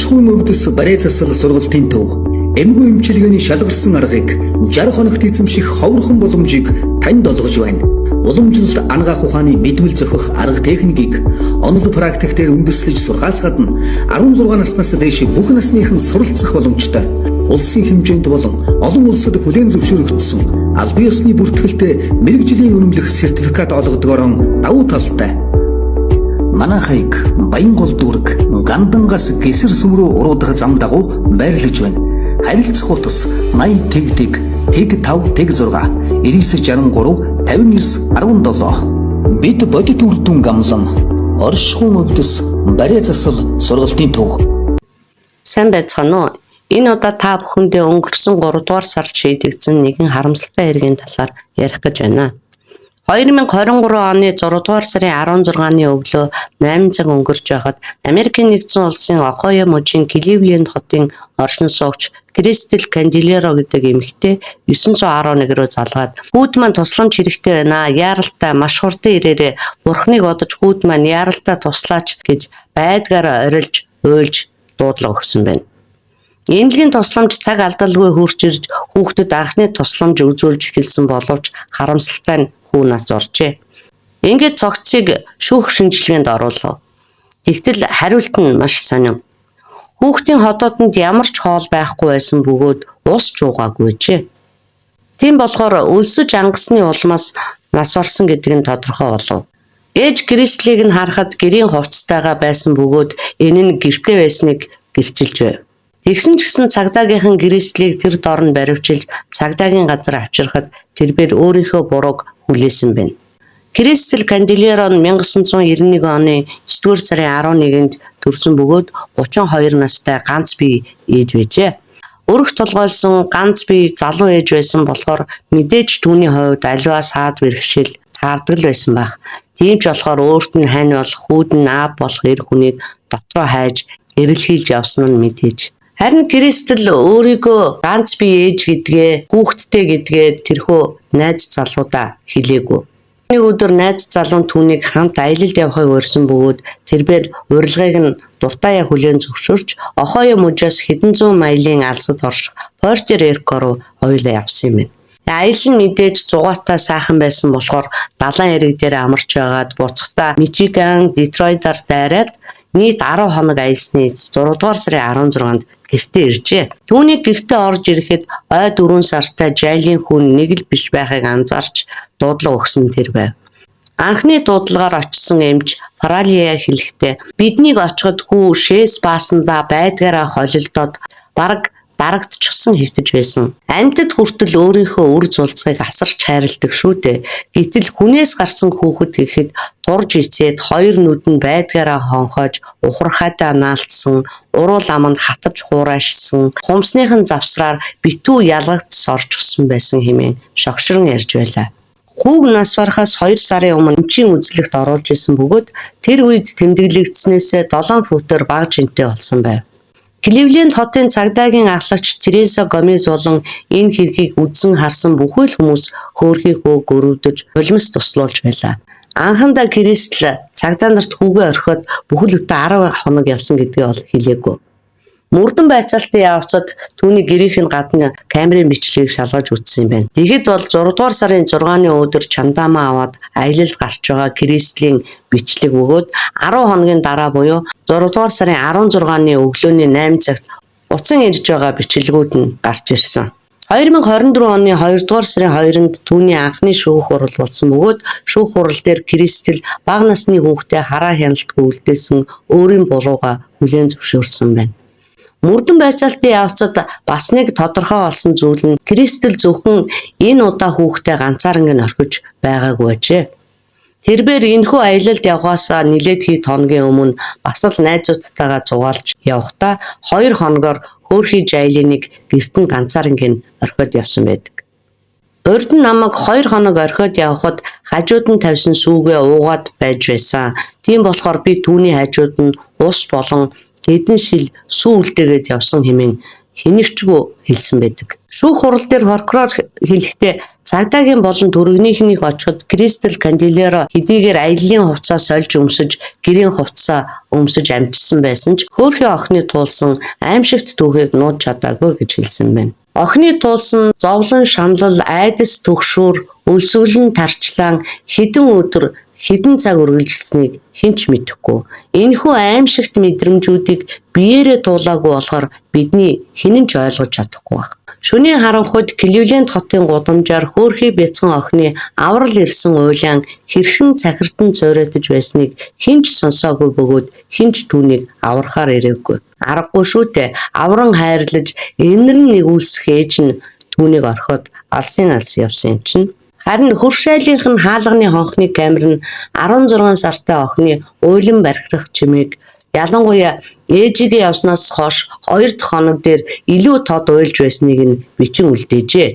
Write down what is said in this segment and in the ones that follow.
Оршихуйн өвдөс барай засал сургалтын төв. Эмгүү эмчилгээний шалгарсан аргыг 60 хоногт эзэмших ховрхон боломжийг танд олгож байна. Уламжлалт ангаах ухааны мэдвэл зохих арга техникийг онол практик дээр үндэслэж сурахаас гадна 16 наснаас дээш бүх насныхан суралцах боломжтой. Улсын хэмжээнд болон олон улсад хүлээн зөвшөөрөгдсөн албан ёсны бүртгэлтэй мэрэгжлийн үнэмлэх сертификат олгодгоорон давуу талтай. Манайхыг Баянгол дүүрэг Гандангаас Гэсэр сүм рүү уруудах зам дагуу байрлаж байна. Харилцах утас 80 тэг 5 тэг 6 963 5917. Бид бодит үр дүн гамлан оршихуйн өвдөс барай засал сургалтын төв. Сайн байцгаана уу? Энэ удаа та бүхэндээ өнгөрсөн 3 дугаар сард шийдэгдсэн нэгэн харамсалтай хэргийн талаар ярих гэж байна. 2023 оны 6 дугаар сарын 16-ны өглөө 8 цаг өнгөрч байхад Америкийн нэгдсэн улсын Ohio мужийн Cleveland хотын оршин суугч Кристел Канделеро гэдэг эмэгтэй 911 рүү залгаад хүүд маань тусламж хэрэгтэй байна. Яаралтай маш хурдан ирээрээ бурхныг одож хүүд маань яаралтай туслаач гэж байдгаараа орилж уйлж дуудлага өгсөн байна. Эмнэлгийн тусламж цаг алдалгүй хурж ирж хүүхдэд анхны тусламж үзүүлж эхэлсэн боловч харамсалтай нь хүү нас оржээ. Ингээд цогцыг шүүх шинжилгээнд оруулав. Тэгтэл хариулт нь маш сонин. Хүүхдийн ходоодонд ямар ч хоол байхгүй байсан бөгөөд ус чуугаагүйжээ. Тийм болохоор өлсөж ангасны улмаас нас орсон гэдэг нь тодорхой болов. Ээж Кристлийг нь харахад гэрийн хувцастайгаа байсан бөгөөд энэ нь гэртээ байсныг гэрчилж байв. Тэгсэн ч гэсэн цагдаагийнхан Кристлийг тэр дорн баривчилж цагдаагийн газар авчирхад тэрээр өөрийнхөө бурууг хүлээсэн байна. Кристел Канделеро нь 1991 оны 9-р сарын 11-нд төрсөн бөгөөд 32 настай ганц бие ээж байжээ. Өрх толгойлсон ганц бие залуу ээж байсан болохоор мэдээж түүний хувьд аливаа саад бэрхшээл хаардаг л байсан байх. Тийм ч болохоор өөрт нь хань болох хүүд нь аав болох эр хүнийг дотроо хайж эрэлхийлж явсан нь мэдээж. Харин Кристел өөрийгөө ганц бие ээж гэдгээ хүүхэдтэй гэдгээ тэрхүү найз залуудаа хэлээгүй. Нэг өдөр найз залуу түүнийг хамт аялалд явахыг урьсан бөгөөд тэрээр урилгыг нь дуртаяа хүлээн зөвшөөрч Ohio мужаас хэдэн зуун майлын алсад орших Puerto Rico руу хоёулаа явсан юм байна. Аялал нь мэдээж зугаатай сайхан байсан болохоор далайн эрэг дээр амарч байгаад буцахдаа Мичиган, Детройтаар дайраад нийт 10 хоног аялсны 6 дугаар сарын 16-нд гэртээ иржээ. Түүний гэртээ орж ирэхэд ой 4 сартай жайлын хүн нэг л биш байхыг анзаарч дуудлага өгсөн тэр байв. Анхны дуудлагаар очсон эмч Фаралия хэлэхдээ биднийг очиход хүү шээс баасандаа байдгаараа холилдоод бараг дарагдчихсан хэвтэж байсан. Амьтад хүртэл өөрийнхөө үр зулцгийг асарч хайрладаг шүү дээ. Гэтэл хүнээс гарсан хүүхэд гэхэд турж ицээд хоёр нүд нь байдгаараа хонхоож ухархайдаа наалтсан, уруул аманд хатаж хуурайшсан, хумсныхын завсраар битүү ялгагдс орчихсон байсан хэмээн шогшрон ярьж байлаа. Хүүг нас барахаас 2 сарын өмнө эмчийн үзлэгт оруулж исэн бөгөөд тэр үед тэмдэглэгдснээсээ 7 футээр бага жинтэй болсон байв. Кливленд хотын цагдаагийн ахлагч Тереса Гомес болон энэ хэргийг үзсэн харсан бүхэл хүмүүс хөөрхийхөө гөрөвдөж улмс туслуулж байлаа. Анхандаа Кристел цагдаа нарт хүүгээ орхиод бүхэл бүтэн 10 хоног явсан гэдгээ ол хэлээгүй. Мөрдөн байцаалтын явцад түүний гэрийнх нь гадна камерын бичлэгийг шалгаж үзсэн юм байна. Тэгэхэд бол 6 дугаар сарын 6-ны өдөр чандамаа аваад аялалд гарч байгаа Кристлийн бичлэг өгөөд 10 хоногийн дараа буюу 6 дугаар сарын 16-ны өглөөний 8 цагт уцан ирж байгаа бичлэгүүд нь гарч ирсэн. 2024 оны 2 дугаар сарын 2-нд түүний анхны шүүх хурал болсон бөгөөд шүүх хурал дээр Кристел бага насны хүүхдээ хараа хяналтгүй үлдээсэн өөрийн бурууга хүлээн зөвшөөрсөн байна. Мөрдөн байцаалтын явцад бас нэг тодорхой болсон зүйл нь Кристел зөвхөн энэ удаа хүүхдээ ганцаарнг нь орхиж байгаагүй ажээ. Тэрээр энэхүү аялалд явхаас нэлээд хэд хоногийн өмнө бас л найзуудтайгаа зугаалж явхдаа 2 хоногоор хөөрхий жайлыныг гэрт нь ганцаарнг нь орхиод явсан байдаг. Урд нь намайг 2 хоног орхиод явхад хажууд нь тавьсан сүүгээ уугаад байж байсан. Тийм болохоор би түүний хажууд нь ус болон хэдэн шил сүү үлдээгээд явсан хэмээн хэнэгчгүй хэлсэн байдаг. Шүүх хурал дээр прокурор хэлэхдээ цагдаагийн болон түргэнийхнийг очиход Кристал Канделеро хэдийгээр аяллаа хувцас сольж өмсөж, гэрийн хувцас өмсөж амжсан байсан ч хөөрхий охины туулсан аимшигт түүхийг нууж чадаагүй гэж хэлсэн байна. Охины туулсан зовлон шаналл, айдас түгшүүр, өлсгөлн тарчлаан хэдэн өдөр хэдэн цаг үргэлжилсэнийг хэн ч мэдэхгүй. Энэхүү аимшигт мэдрэмжүүдийг биеэрээ туулаагүй болохоор бидний хэн ч ойлгож чадахгүй байна. Шөнийн харанхуйд Кливленд хотын гудамжаар хөөрхий бяцхан охины аврал ирсэн уйлаан хэрхэн цахиртан цойротож байсныг хэн ч сонсоогүй бөгөөд хэн ч түүнийг аврахаар ирээгүй. Аргагүй шүү дээ. Авран хайрлаж энэрн нэгүүлсэх ээж нь түүнийг орхиод алсын явсан юм чинь. Харин хөршайлынх нь хаалганы хонхны камер нь 16 сартай охины уйлан бархирах чимээг ялангуяа ээжигээ явснаас хойш 2 дахь хоног дээр илүү тод уйлж байсныг нь бичин үлдээжээ.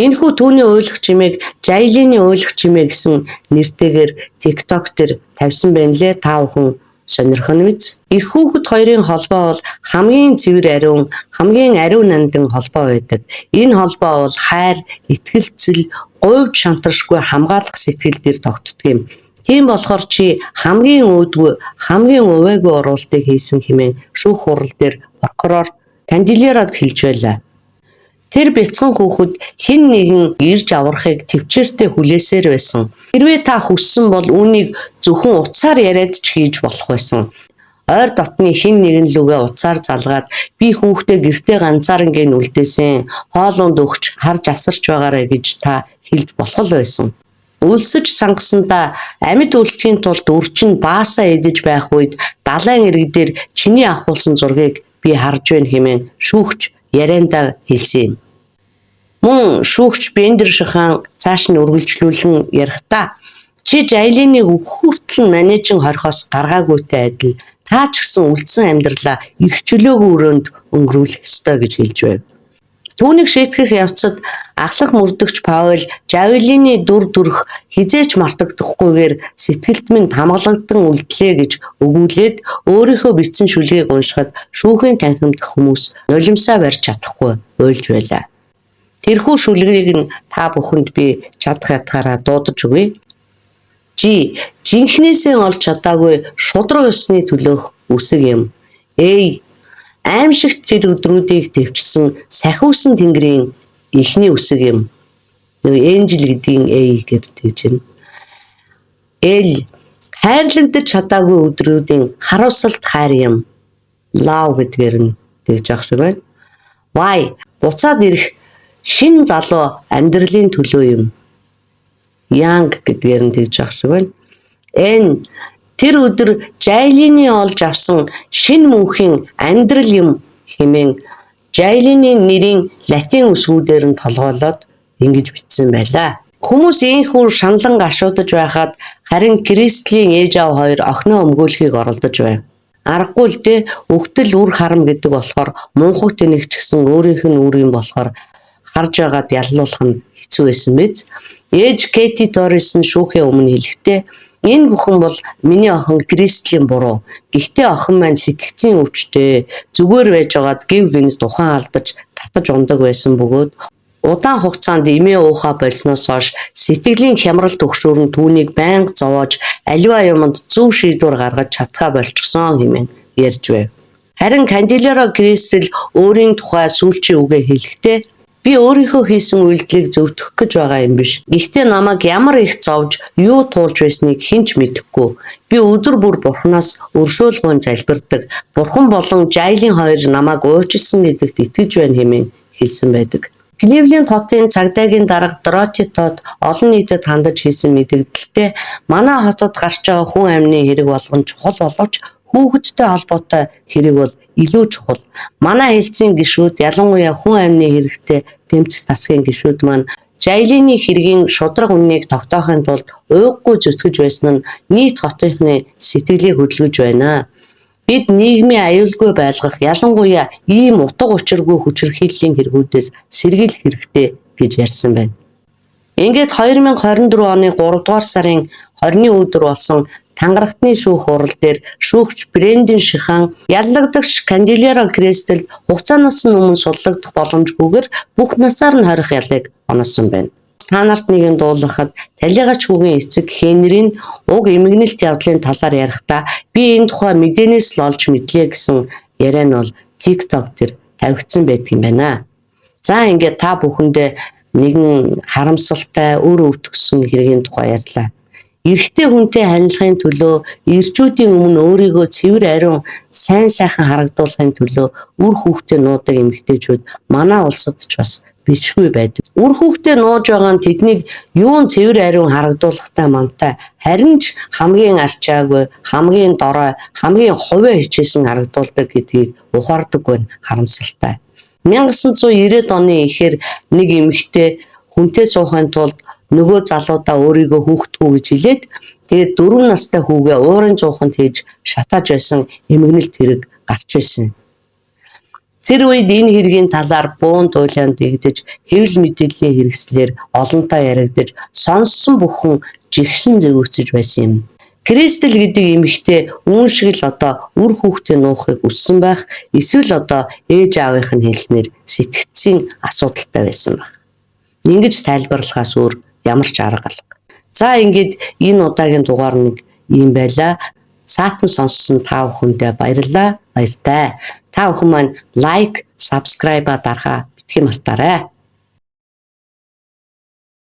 Энэхүү түүний уйлах чимээг Жайлины уйлах чимээ гэсэн нэртэйгээр TikTok дээр тавьсан байна лээ. Та бүхэн сонирхох нь биз? Их хүүхэд хоёрын холбоо бол хамгийн цэвэр ариун, хамгийн ариун нандин холбоо байдаг. Энэ холбоо бол хайр, итгэлцэл, говьд шантаршгүй хамгаалах сэтгэл дээр тогтдог юм. Тийм болохоор чи хамгийн өөдгөө, хамгийн увайгүй оруулалтыг хийсэн хэмээн шүүх хурал дээр прокурор Канделерод хэлж байлаа. Тэр бяцхан хүүхэд хэн нэгэн ирж аврахыг төвчээртэй хүлээсээр байсан. Хэрвээ та хүссэн бол үүнийг зөвхөн утсаар яриад ч хийж болох байсан. Ойр дотны хэн нэгэн лүгээ утсаар залгаад би хүүхдээ гэртээ ганцаарнгийн үлдээсэн, хоолунд өгч харж асарч байгаарэ гэж та хэлж болох л байсан. Өлсөж сангасандаа амьд үлдэхийн тулд үрчин баасаа эдэж байх үед далайн иргэдээр чиний авахулсан зургийг би харж байна хэмээн шүүгч яриандаа хэлсэн юм. Мөн шүүгч Бендер шахан цааш нь үргэлжлүүлэн ярихдаа чи Жайлиныг өгөх хүртэл менежин хорхоос гаргаагүйтэй адил та ч гэсэн үлдсэн амьдралаа эрх чөлөөгүй өрөөнд өнгөрүүлэх ёстой гэж хэлж байв. Түүнийг шийтгэх явцад ахлах мөрдөгч Паул Жайлины дүр төрх хизээч мартагдахгүйгээр сэтгэлд минь тамгалагдсан үлдлээ гэж өгүүлээд өөрийнхөө бичсэн шүлгийг уншихад шүүхийн танхимдах хүмүүс нулимсаа барьж чадахгүй уйлж байлаа. Тэрхүү шүлгийг нь та бүхэнд би чадах ятгаараа дуудаж өгье. Жинхнээсээ олж чадаагүй шудраг ёсны төлөөх үсэг юм. Аимшигт тэр өдрүүдийг төвчсөн сахиусан тэнгэрийн эхний үсэг юм. Энжел гэдгийн гэж байна. Хайрлагдаж чадаагүй өдрүүдийн харуулсалт хайр юм. Love гэдгээр нь тэгж ах шиг байна. Буцаад ирэх шин залуу амьдралын төлөө юм. Young гэдгээр нь тэгж ах шиг байна. Тэр өдөр Жайлины олж авсан шин мөнхийн амьдрал юм хэмээн Жайлины нэрийн латин үсгүүдээр нь толгойлоод ингэж бичсэн байлаа. Хүмүүс ийхүү шаналн гашуудаж байхад харин Кристлийн ээж аав хоёр охиноо өмгөөлөхийг оролдож байв. Аргагүй л дээ, өгтөл үр харам гэдэг болохоор мунхаг тэнэгч гэсэн өөрийнх нь үр юм болохоор харж байгаад яллуулах нь хэцүү байсан биз. Ээж Кэти Торрес нь шүүхийн өмнө хэлэхдээ энэ бүхэн бол миний охин Кристлийн буруу. Гэхдээ охин маань сэтгцийн өвчтэй зүгээр байж байгаад гів гинт тухайн алдаж татаж ундаг байсан бөгөөд удаан хугацаанд эмээ уухаа болсноос хойш сэтгэлийн хямрал төгшөөр нь түүнийг байнга зовоож аливаа юмд зөв шийдвэр гаргаж чадхаа болчихсон хэмээн ярьж байв. Харин Канделеро Кристл өөрийн тухай сүүлчийн үгээ хэлэхдээ би өөрийнхөө хийсэн үйлдэлийг зөвтгөх гэж байгаа юм биш. Гэхдээ намайг ямар их зовж, юу туулж байсныг хэн ч мэдэхгүй. Би өдөр бүр Бурханаас өршөөлгөөн залбирдаг. Бурхан болон Жайлин хоёр намайг уучлсан гэдэгт итгэж байна хэмээн хэлсэн байдаг. Кливленд хотын цагдаагийн дарга Дороти Тод олон нийтэд хандаж хийсэн мэдээлэлдээ манай хотод гарч байгаа хүн амины хэрэг болгон чухал боловч хүүхэдтэй холбоотой хэрэг бол илүү чухал. Манай хэлцийн гишүүд ялангуяа хүн амины хэрэгтэй тэмцэх тасгийн гишүүд маань Жайлины хэргийн шудраг үннийг тогтоохын тулд уйггүй зүтгэж байсан нь нийт хотынхны сэтгэлийг хөдөлгөж байна. Бид нийгмийн аюулгүй байлгах ялангуяа ийм утга учиргүй хүчирхийллийн хэрэгүүдээс сэргийлэх хэрэгтэй гэж ярьсан байна. Ингээд 2024 оны 3 дугаар сарын 20-ны өдөр болсон тангарахтны шүүх хурал дээр шүүгч Брэндон Шихан яллагдагч Канделеро Кристэлд хугацаанаас нь өмнө судлагдах боломжгүйгээр бүх насаар нь хорих ялыг оноосон байна. Та нарт нэг юм дуулгахад талигач хүүгийн эцэг Хенрийн уг эмгэнэлт явдлын талаар ярихдаа би энэ тухай мэдээнээс л олж мэдлээ гэсэн яриа нь бол TikTok дээр тавигдсан байдаг юм байна. За ингээд та бүхэндээ нэгэн харамсалтай өөр өвтгсөн хэргийн тухай ярьлаа. Эрэгтэй хүнтэй харилцахын төлөө ирчүүдийн өмнө өөрийгөө цэвэр ариун сайн сайхан харагдуулахын төлөө үр хүүхдээ нуудаг эмэгтэйчүүд манай улсад ч бас бичгүй байдаг. Үр хүүхдээ нууж байгаа нь тэднийг юун цэвэр ариун харагдуулахтай мантай харин ч хамгийн арчаагүй, хамгийн дорой, хамгийн хувиа хичээсэн харагдуулдаг гэдгийг ухаардаг байна. Харамсалтай. 1990-ад оны ихэр нэг эмэгтэй хүнтэй суухын тулд нөгөө залуудаа өөрийгөө хүүхдгүү гэж хэлээд тэгээд 4 настай хүүгээ уурын зууханд хийж шатааж байсан эмгэнэлт хэрэг гарч ирсэн. Тэр үед энэ хэргийн талаар буун дуйлаанд дэгдэж хэвлэл мэдээллийн хэрэгслэр олонтаа яригдаж сонссон бүхэн жигшин зэгүүцэж байсан юм. Кристэл гэдэг эмэгтэй үүн шиг л одоо үр хүүхдээ нуухыг хүссэн байх, эсвэл одоо ээж аавынх нь хэлснээр сэтгцийн асуудалтай байсан байх. Ингэж тайлбарлахаас өөр ямар ч арга алга. За ингээд энэ удаагийн дугаар нэг юм байла. Саатан сонссон та бүхэндээ баярлалаа. Баяртай. Та бүхэн маань лайк, subscribe дарахаа битгий мартаарай.